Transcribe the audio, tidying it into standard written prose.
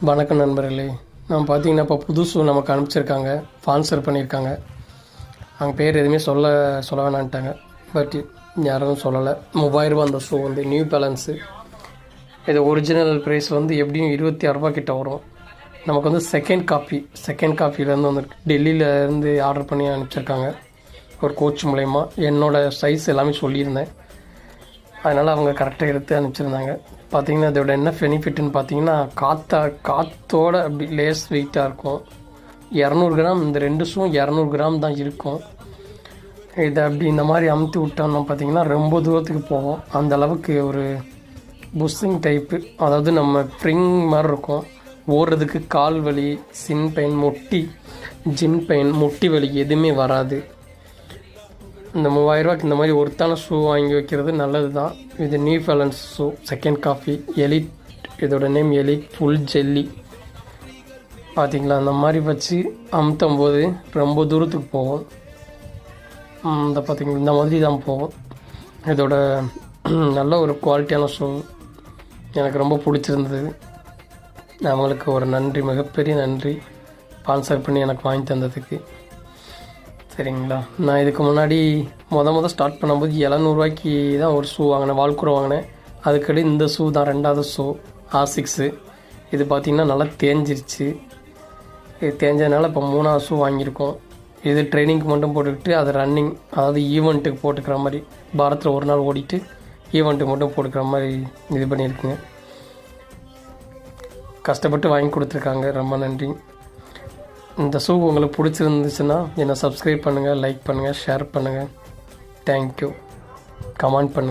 வணக்கம் நண்பர்களே. நம்ம பார்த்தீங்கன்னா இப்போ புதுசு நமக்கு அனுப்பிச்சிருக்காங்க, ஸ்பான்சர் பண்ணியிருக்காங்க. அவங்க பேர் எதுவுமே சொல்ல வேணான்ட்டாங்க. பட் யாரும் சொல்லலை. 3000 அந்த ஷூ வந்து நியூ பேலன்ஸு. இது ஒரிஜினல் ப்ரைஸ் வந்து எப்படியும் 26 கிட்ட வரும். நமக்கு வந்து செகண்ட் காப்பிலேருந்து வந்துருக்கு. டெல்லியிலேருந்து ஆர்டர் பண்ணி அனுப்பிச்சிருக்காங்க ஒரு கோச் மூலயமா. என்னோடய சைஸ் எல்லாமே சொல்லியிருந்தேன், அதனால் அவங்க கரெக்டாக எடுத்து அனுப்பிச்சிருந்தாங்க. பார்த்திங்கன்னா அதோட என்ன பெனிஃபிட்னு பார்த்தீங்கன்னா, காற்றோட அப்படி லேஸ் வெயிட்டாக இருக்கும். 200 கிராம், இந்த 2 ஷூவும் 200 கிராம் தான் இருக்கும். இதை அப்படி இந்த மாதிரி அமுத்தி விட்டோம்னா பார்த்திங்கன்னா ரொம்ப தூரத்துக்கு போகும். அந்த அளவுக்கு ஒரு புஷ்ஷிங் டைப்பு, அதாவது நம்ம ஸ்ப்ரிங் மாதிரி இருக்கும். ஓடுறதுக்கு கால் வலி, சின் பெயின், ஜின் பெயின், முட்டி வலி எதுவுமே வராது. இந்த 3000 இந்த மாதிரி ஒருத்தான ஷூ வாங்கி வைக்கிறது நல்லது தான். இது new balance shoe second copy elite. இதோட நேம் எலிட் ஃபுல் ஜெல்லி. பார்த்திங்களா, அந்த மாதிரி வச்சு அமுத்தும் போது ரொம்ப தூரத்துக்கு போகும். இந்த பார்த்திங்களா இந்த மாதிரி தான் போகும். இதோட நல்ல ஒரு குவாலிட்டியான ஷூ, எனக்கு ரொம்ப பிடிச்சிருந்தது. அவங்களுக்கு ஒரு நன்றி, மிகப்பெரிய நன்றி, ஸ்பான்சர் பண்ணி எனக்கு வாங்கி தந்ததுக்கு. சரிங்களா, நான் இதுக்கு முன்னாடி ஸ்டார்ட் பண்ணும்போது 700 தான் ஒரு ஷூ வாங்கினேன், வால்க்ரோ வாங்கினேன். அதுக்கடி இந்த ஷூ தான் 2வது ஷூ R6. இது பார்த்திங்கன்னா நல்லா தேஞ்சிருச்சு. இது தேஞ்சதுனால இப்போ 3வது ஷூ வாங்கியிருக்கோம். இது ட்ரைனிங்க்கு மட்டும் போட்டுக்கிட்டு அது ரன்னிங், அதாவது ஈவெண்ட்டுக்கு போட்டுக்கிற மாதிரி, வாரத்தில் ஒரு நாள் ஓடிட்டு ஈவெண்ட்டுக்கு மட்டும் போட்டுக்கிற மாதிரி இது பண்ணியிருக்குங்க. கஷ்டப்பட்டு வாங்கி கொடுத்துருக்காங்க, ரொம்ப நன்றி. இந்த ஷூ உங்களுக்கு பிடிச்சிருந்துச்சுன்னா என்னை சப்ஸ்கிரைப் பண்ணுங்கள், லைக் பண்ணுங்கள், ஷேர் பண்ணுங்கள். தேங்க்யூ. கமெண்ட் பண்ணுங்கள்.